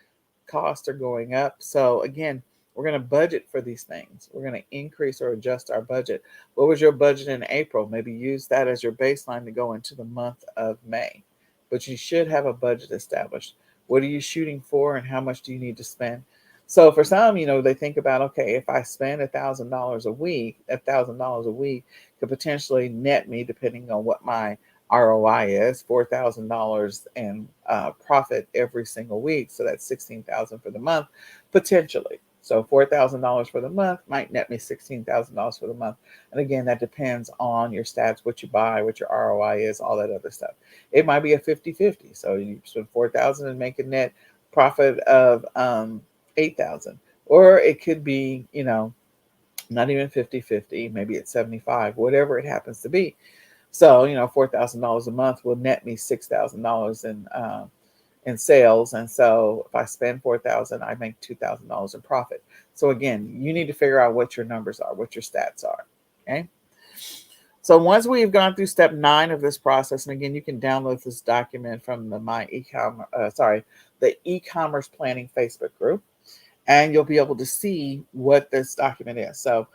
costs are going up. So again, we're going to budget for these things. We're going to increase or adjust our budget. What was your budget in April? Maybe use that as your baseline to go into the month of May. But you should have a budget established. What are you shooting for and how much do you need to spend? So for some, they think about, okay, if I spend $1,000 a week, $1,000 a week could potentially net me, depending on what my ROI is, $4,000 in profit every single week. So that's $16,000 for the month, potentially. So $4,000 for the month might net me $16,000 for the month. And again, that depends on your stats, what you buy, what your ROI is, all that other stuff. It might be a 50-50. So you spend $4,000 and make a net profit of 8,000, or it could be, not even 50-50, maybe it's 75, whatever it happens to be. So, $4,000 a month will net me $6,000 in sales. And so if I spend 4,000, I make $2,000 in profit. So again, you need to figure out what your numbers are, what your stats are. Okay. So once we've gone through step 9 of this process, and again, you can download this document from the e-commerce planning Facebook group, and you'll be able to see what this document is. So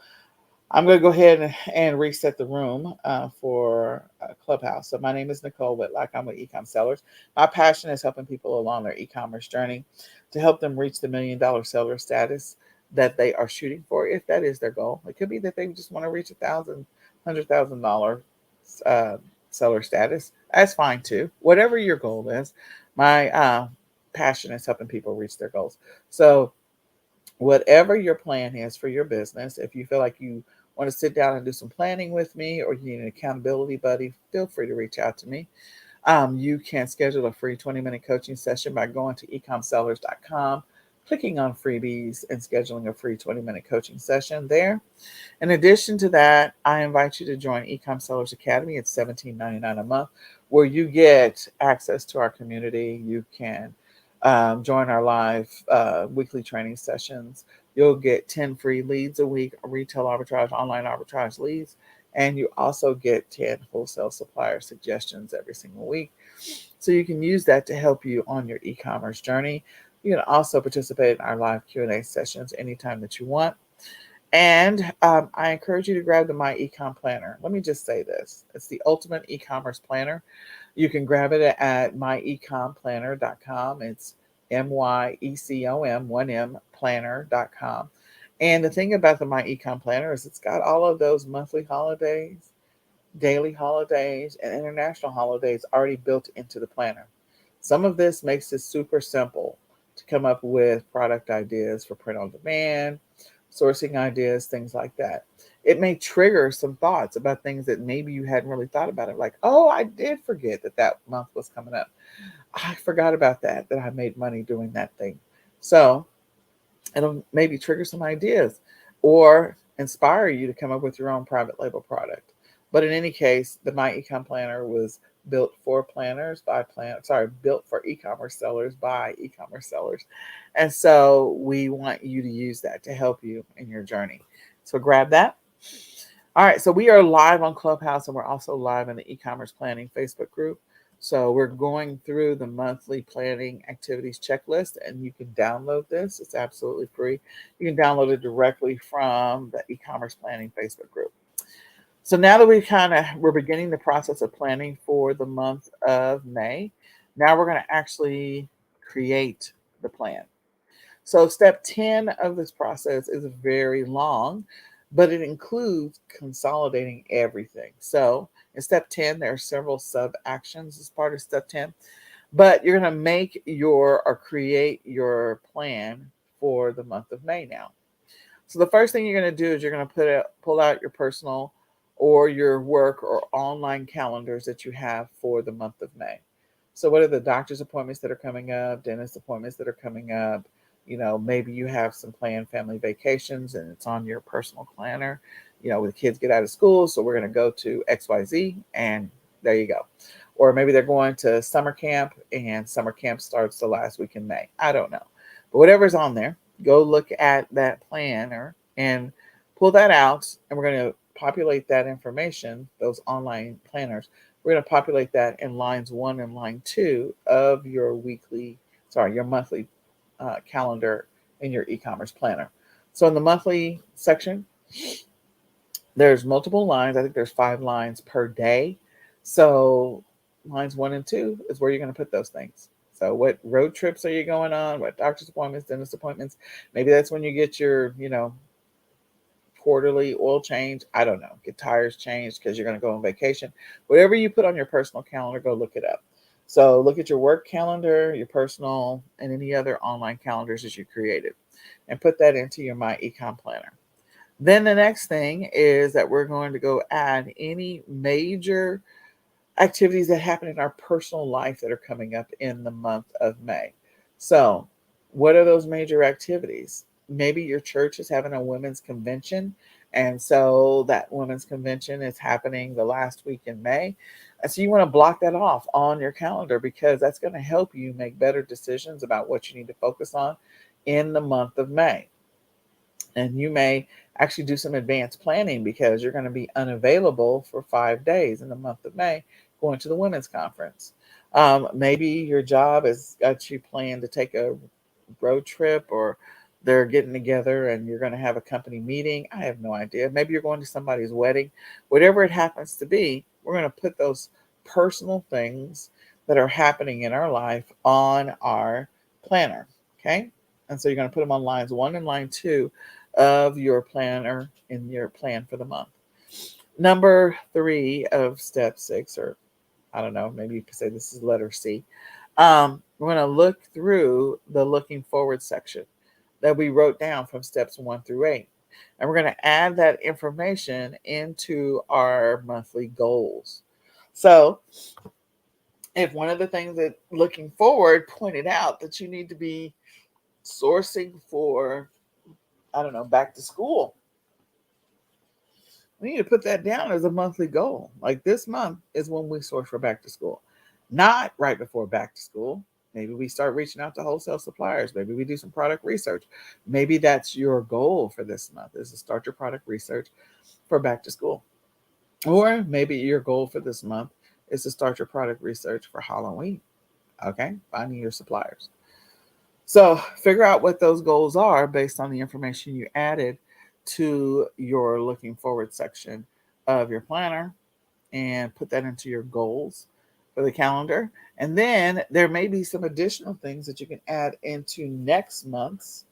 I'm going to go ahead and reset the room for Clubhouse. So my name is Nicole Whitlock. I'm with Ecom Sellers. My passion is helping people along their e-commerce journey to help them reach the $1 million seller status that they are shooting for, if that is their goal. It could be that they just want to reach $100,000 seller status. That's fine too. Whatever your goal is, my passion is helping people reach their goals. So whatever your plan is for your business, if you feel like you want to sit down and do some planning with me, or you need an accountability buddy, feel free to reach out to me. You can schedule a free 20-minute coaching session by going to ecomsellers.com, clicking on freebies, and scheduling a free 20-minute coaching session there. In addition to that, I invite you to join Ecom Sellers Academy. It's $17.99 a month, where you get access to our community. You can join our live weekly training sessions. You'll get 10 free leads a week, retail arbitrage, online arbitrage leads, and you also get 10 wholesale supplier suggestions every single week. So you can use that to help you on your e-commerce journey. You can also participate in our live Q&A sessions anytime that you want. And I encourage you to grab the My Ecom Planner. Let me just say this. It's the ultimate e-commerce planner. You can grab it at myecomplanner.com. It's MYECOM, 1M, planner.com. And the thing about the My Ecom Planner is it's got all of those monthly holidays daily holidays, and international holidays already built into the planner. Some of this makes it super simple to come up with product ideas for print on demand, sourcing ideas, things like that. It may trigger some thoughts about things that maybe you hadn't really thought about it, like, oh, I did forget that that month was coming up. I forgot about that I made money doing that thing. So it'll maybe trigger some ideas or inspire you to come up with your own private label product. But in any case, the My Ecom Planner was built for planners by built for e-commerce sellers by e-commerce sellers. And so we want you to use that to help you in your journey. So grab that. All right, so we are live on Clubhouse and we're also live in the e-commerce planning Facebook group. So we're going through the monthly planning activities checklist, and you can download this. It's absolutely free. You can download it directly from the e-commerce planning Facebook group. So now that we're beginning the process of planning for the month of May, now we're going to actually create the plan. So step 10 of this process is very long, but it includes consolidating everything. So in step 10, there are several sub actions as part of step 10, but you're going to make your or create your plan for the month of May now. So the first thing you're going to do is you're going to pull out your personal or your work or online calendars that you have for the month of May. So what are the doctor's appointments that are coming up, dentist appointments that are coming up? Maybe you have some planned family vacations and it's on your personal planner. When the kids get out of school, so we're going to go to XYZ, and there you go. Or maybe they're going to summer camp and summer camp starts the last week in May. I don't know. But whatever's on there, go look at that planner and pull that out, and we're going to populate that information, those online planners. We're going to populate that in lines 1 and line 2 of your monthly calendar in your e-commerce planner. So in the monthly section, there's multiple lines. I think there's 5 lines per day. So lines 1 and 2 is where you're going to put those things. So what road trips are you going on? What doctor's appointments, dentist appointments? Maybe that's when you get your, quarterly oil change. I don't know. Get tires changed because you're going to go on vacation. Whatever you put on your personal calendar, go look it up. So look at your work calendar, your personal, and any other online calendars that you created, and put that into your My Ecom Planner. Then the next thing is that we're going to go add any major activities that happen in our personal life that are coming up in the month of May. So what are those major activities? Maybe your church is having a women's convention, and so that women's convention is happening the last week in May. And so you want to block that off on your calendar because that's going to help you make better decisions about what you need to focus on in the month of May. And you may actually do some advanced planning because you're going to be unavailable for 5 days in the month of May going to the women's conference. Maybe your job has got you planned to take a road trip, or they're getting together and you're going to have a company meeting. I have no idea. Maybe you're going to somebody's wedding. Whatever it happens to be, we're going to put those personal things that are happening in our life on our planner. Okay. And so you're going to put them on lines 1 and line 2 of your planner in your plan for the month. Number 3 of step 6, or I don't know, maybe you could say this is letter C. We're going to look through the looking forward section that we wrote down from steps 1 through 8. And we're going to add that information into our monthly goals. So if one of the things that looking forward pointed out that you need to be sourcing for, I don't know, back to school, we need to put that down as a monthly goal. Like this month is when we source for back to school, not right before back to school. Maybe we start reaching out to wholesale suppliers. Maybe we do some product research. Maybe that's your goal for this month, is to start your product research for back to school. Or maybe your goal for this month is to start your product research for Halloween. Okay, finding your suppliers. So figure out what those goals are based on the information you added to your looking forward section of your planner, and put that into your goals for the calendar. And then there may be some additional things that you can add into next month's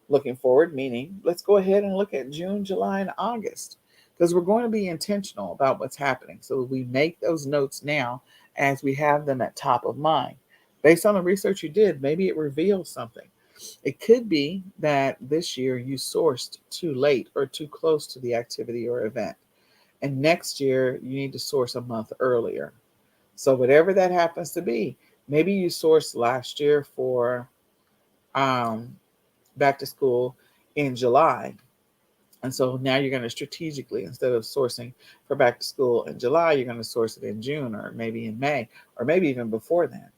looking forward, meaning let's go ahead and look at June, July, and August, because we're going to be intentional about what's happening. So we make those notes now as we have them at top of mind. Based on the research you did, maybe it reveals something. It could be that this year you sourced too late or too close to the activity or event. And next year you need to source a month earlier. So whatever that happens to be, maybe you sourced last year for um, back to school in July. And so now you're going to strategically, instead of sourcing for back to school in July, you're going to source it in June or maybe in May or maybe even before then.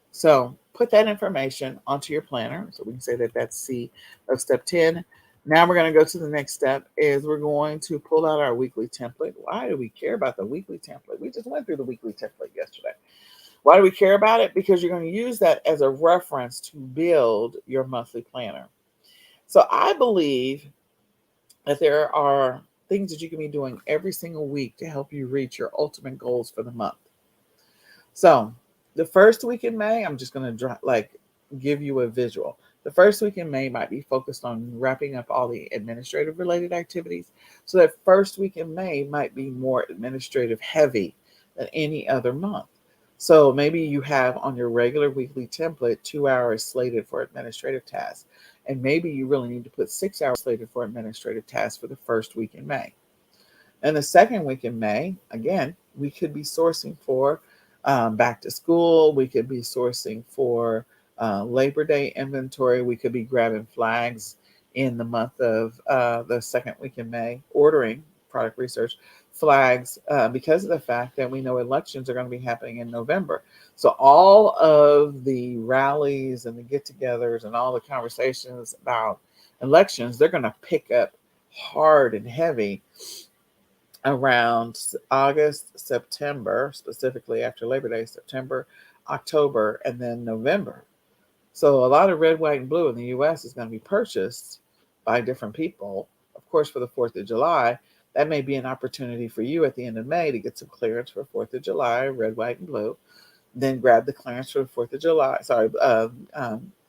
So put that information onto your planner. So we can say that that's C of step 10. Now we're going to go to the next step is we're going to pull out our weekly template. Why do we care about the weekly template? We just went through the weekly template yesterday. Why do we care about it? Because you're going to use that as a reference to build your monthly planner. So I believe that there are things that you can be doing every single week to help you reach your ultimate goals for the month. So the first week in May, I'm just going to give you a visual. The first week in May might be focused on wrapping up all the administrative related activities. So that first week in May might be more administrative heavy than any other month. So maybe you have on your regular weekly template 2 hours slated for administrative tasks. And maybe you really need to put 6 hours slated for administrative tasks for the first week in May. And the second week in May, again, we could be sourcing for back to school. We could be sourcing for Labor Day inventory. We could be grabbing flags in the month of the second week in May, ordering product research flags because of the fact that we know elections are going to be happening in November. So all of the rallies and the get-togethers and all the conversations about elections, they're going to pick up hard and heavy around August, September, specifically after Labor Day, September, October, and then November. So a lot of red, white, and blue in the US is going to be purchased by different people. Of course, for the 4th of July, that may be an opportunity for you at the end of May to get some clearance for 4th of July, red, white, and blue. Then grab the clearance for the 4th of July.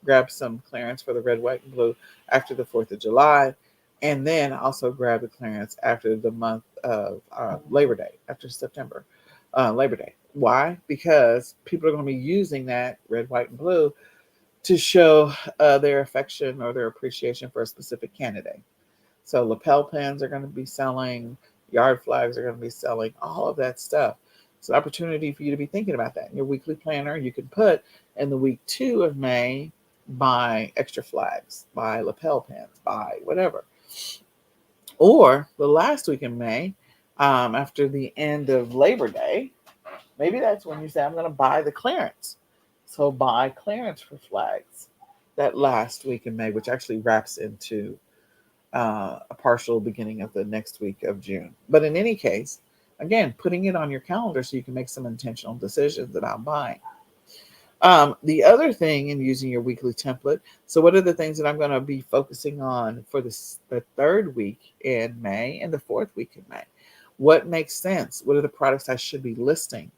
Grab some clearance for the red, white, and blue after the 4th of July. And then also grab the clearance after the month of Labor Day, after September, Labor Day. Why? Because people are going to be using that red, white, and blue to show their affection or their appreciation for a specific candidate. So lapel pins are going to be selling, yard flags are going to be selling, all of that stuff. It's an opportunity for you to be thinking about that. In your weekly planner, you can put in the week 2 of May, buy extra flags, buy lapel pins, buy whatever. Or the last week in May, after the end of Labor Day, maybe that's when you say, I'm going to buy the clearance. So buy clearance for flags that last week in May, which actually wraps into a partial beginning of the next week of June. But in any case, again, putting it on your calendar so you can make some intentional decisions about buying. The other thing in using your weekly template, so what are the things that I'm going to be focusing on for the 3rd week in May and the 4th week in May? What makes sense? What are the products I should be listing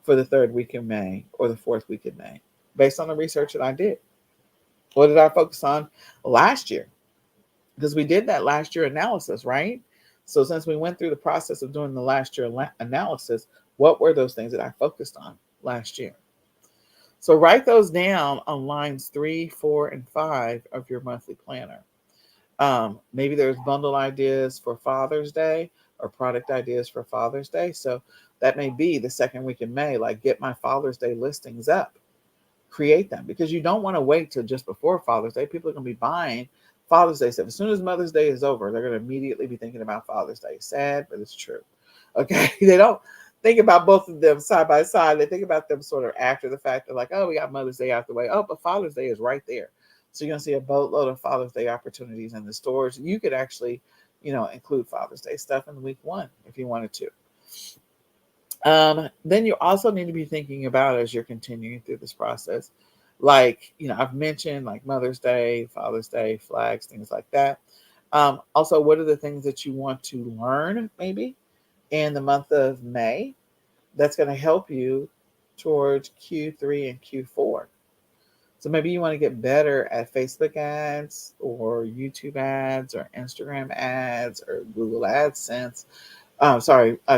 for the 3rd week in May or the 4th week in May, based on the research that I did? What did I focus on last year? Because we did that last year analysis, right? So since we went through the process of doing the last year analysis, what were those things that I focused on last year? So write those down on lines 3, 4, and 5 of your monthly planner. Maybe there's bundle ideas for Father's Day or product ideas for Father's Day. So that may be the 2nd week in May, like get my Father's Day listings up. Create them, because you don't want to wait till just before Father's Day. People are going to be buying Father's Day stuff. As soon as Mother's Day is over, they're going to immediately be thinking about Father's Day. Sad, but it's true. Okay. They don't think about both of them side by side. They think about them sort of after the fact. They're like, oh, we got Mother's Day out the way. Oh, but Father's Day is right there. So you're going to see a boatload of Father's Day opportunities in the stores. You could actually, include Father's Day stuff in week 1 if you wanted to. Then you also need to be thinking about, as you're continuing through this process, like, I've mentioned like Mother's Day, Father's Day, flags, things like that. Also, what are the things that you want to learn maybe in the month of May that's going to help you towards Q3 and Q4? So maybe you want to get better at Facebook ads or YouTube ads or Instagram ads or Google AdSense.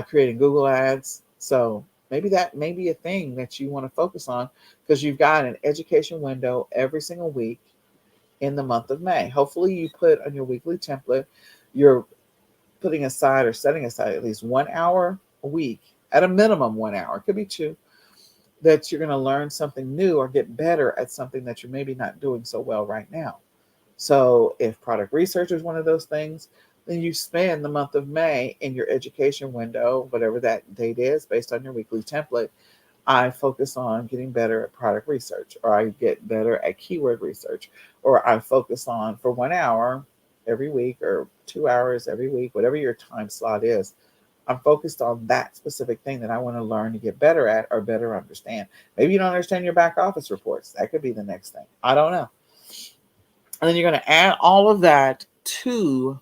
Creating Google ads. So maybe that may be a thing that you want to focus on because you've got an education window every single week in the month of May. Hopefully, you put on your weekly template, you're putting aside or setting aside at least 1 hour a week, at a minimum 1 hour, it could be two, that you're going to learn something new or get better at something that you're maybe not doing so well right now. So, if product research is one of those things, then you spend the month of May in your education window, whatever that date is, based on your weekly template. I focus on getting better at product research, or I get better at keyword research, or I focus on for 1 hour every week or 2 hours every week, whatever your time slot is. I'm focused on that specific thing that I want to learn to get better at or better understand. Maybe you don't understand your back office reports. That could be the next thing. I don't know. And then you're going to add all of that to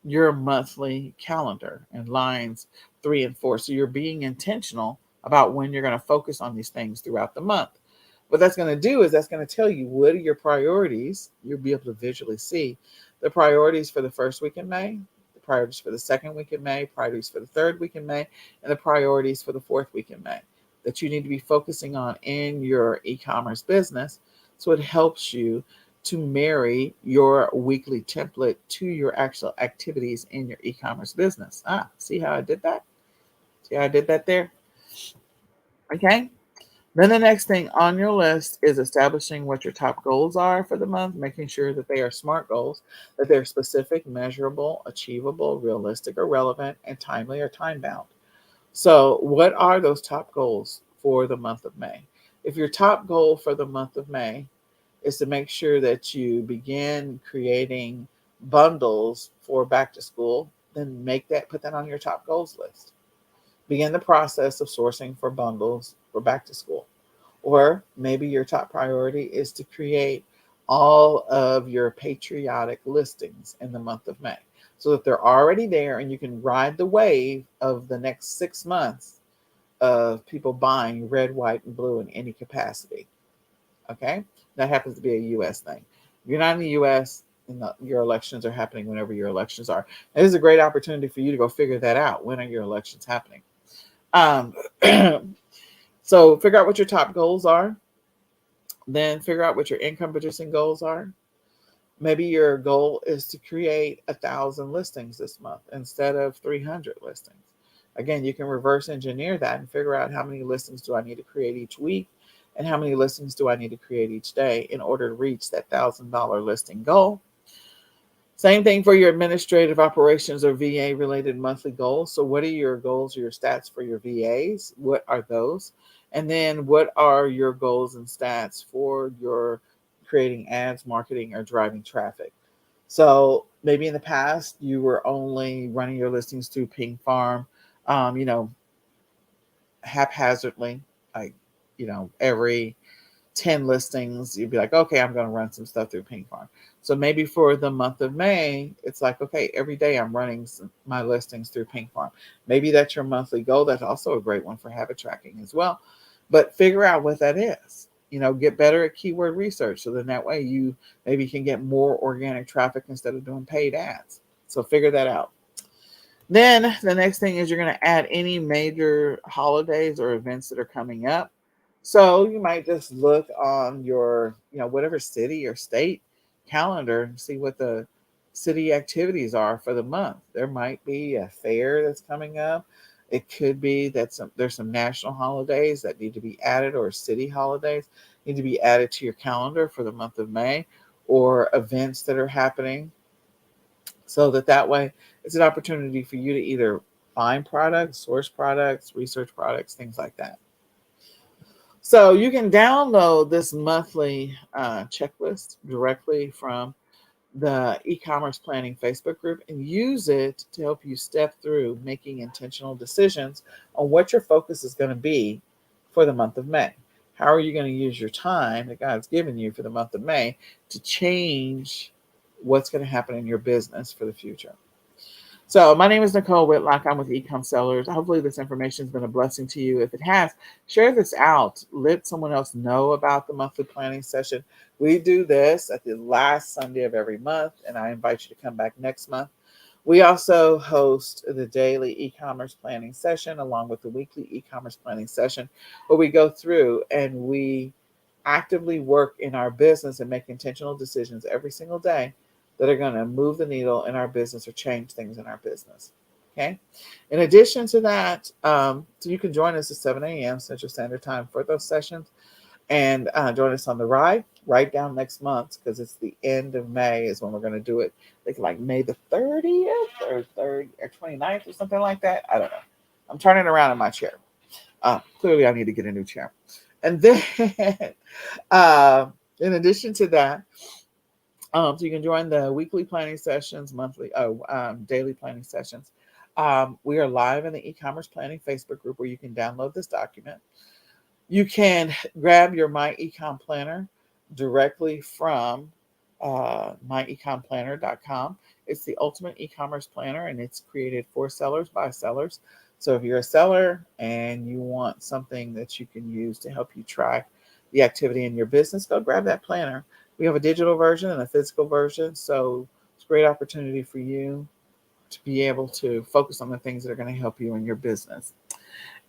your monthly calendar in lines 3 and 4. So you're being intentional about when you're going to focus on these things throughout the month. What that's going to do is that's going to tell you what are your priorities. You'll be able to visually see the priorities for the first week in May, the priorities for the second week in May, priorities for the third week in May, and the priorities for the fourth week in May that you need to be focusing on in your e-commerce business. So it helps you to marry your weekly template to your actual activities in your e-commerce business. See how I did that? See how I did that there? Okay. Then the next thing on your list is establishing what your top goals are for the month, making sure that they are SMART goals, that they're specific, measurable, achievable, realistic or relevant, and timely or time bound. So, what are those top goals for the month of May? If your top goal for the month of May is to make sure that you begin creating bundles for back to school, then put that on your top goals list. Begin the process of sourcing for bundles for back to school. Or maybe your top priority is to create all of your patriotic listings in the month of May so that they're already there and you can ride the wave of the next 6 months of people buying red, white, and blue in any capacity. Okay, that happens to be a U.S. thing. If you're not in the U.S., your elections are happening whenever your elections are. And this is a great opportunity for you to go figure that out. When are your elections happening? Um, so figure out what your top goals are. Then figure out what your income producing goals are. Maybe your goal is to create 1,000 listings this month instead of 300 listings. Again, you can reverse engineer that and figure out how many listings do I need to create each week and how many listings do I need to create each day in order to reach that $1,000 listing goal. Same thing for your administrative operations or VA related monthly goals. So, what are your goals or your stats for your VAs? What are those? And then, what are your goals and stats for your creating ads, marketing, or driving traffic? So, maybe in the past, you were only running your listings through Ping Farm, um, you know, haphazardly, like, every 10 listings, you'd be like, okay, I'm going to run some stuff through Ping Farm. So maybe for the month of May, it's like, okay, every day I'm running my listings through Ping Farm. Maybe that's your monthly goal. That's also a great one for habit tracking as well. But figure out what that is. Get better at keyword research. So then that way you maybe can get more organic traffic instead of doing paid ads. So figure that out. Then the next thing is you're going to add any major holidays or events that are coming up. So you might just look on your, whatever city or state calendar and see what the city activities are for the month. There might be a fair that's coming up. It could be that there's some national holidays that need to be added or city holidays need to be added to your calendar for the month of May, or events that are happening, so that way it's an opportunity for you to either find products, source products, research products, things like that. So you can download this monthly checklist directly from the e-commerce planning Facebook group and use it to help you step through making intentional decisions on what your focus is going to be for the month of May. How are you going to use your time that God's given you for the month of May to change what's going to happen in your business for the future? So my name is Nicole Whitlock. I'm with Ecom Sellers. Hopefully this information has been a blessing to you. If it has, share this out. Let someone else know about the monthly planning session. We do this at the last Sunday of every month, and I invite you to come back next month. We also host the daily e-commerce planning session along with the weekly e-commerce planning session where we go through and we actively work in our business and make intentional decisions every single day that are going to move the needle in our business or change things in our business. Okay. In addition to that, so you can join us at 7 a.m. Central Standard Time for those sessions and join us on the ride. Write down next month because it's the end of May is when we're going to do it. I think like May the 30th or 3rd or 29th or something like that. I don't know. I'm turning around in my chair. Clearly, I need to get a new chair. And then, in addition to that, so you can join the weekly planning sessions, daily planning sessions. We are live in the e-commerce planning Facebook group where you can download this document. You can grab your My Ecom Planner directly from myecomplanner.com. It's the ultimate e-commerce planner, and it's created for sellers by sellers. So if you're a seller and you want something that you can use to help you track the activity in your business, go grab that planner. We have a digital version and a physical version, so it's a great opportunity for you to be able to focus on the things that are going to help you in your business.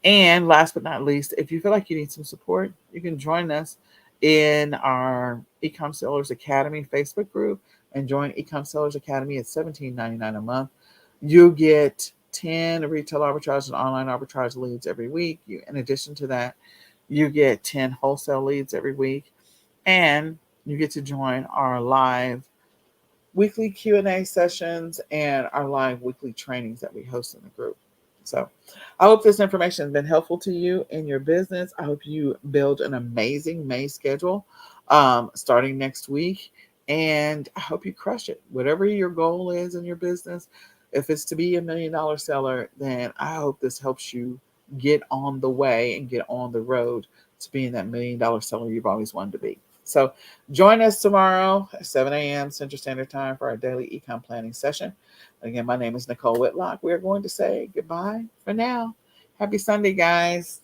And last but not least, if you feel like you need some support, you can join us in our Ecom Sellers Academy Facebook group and join Ecom Sellers Academy at $17.99 a month. You get 10 retail arbitrage and online arbitrage leads every week. In addition to that, you get 10 wholesale leads every week, and you get to join our live weekly Q&A sessions and our live weekly trainings that we host in the group. So I hope this information has been helpful to you in your business. I hope you build an amazing May schedule starting next week. And I hope you crush it. Whatever your goal is in your business, if it's to be $1 million seller, then I hope this helps you get on the way and get on the road to being that $1 million seller you've always wanted to be. So join us tomorrow at 7 a.m. Central Standard Time for our daily econ planning session. Again, my name is Nicole Whitlock. We're going to say goodbye for now. Happy Sunday, guys.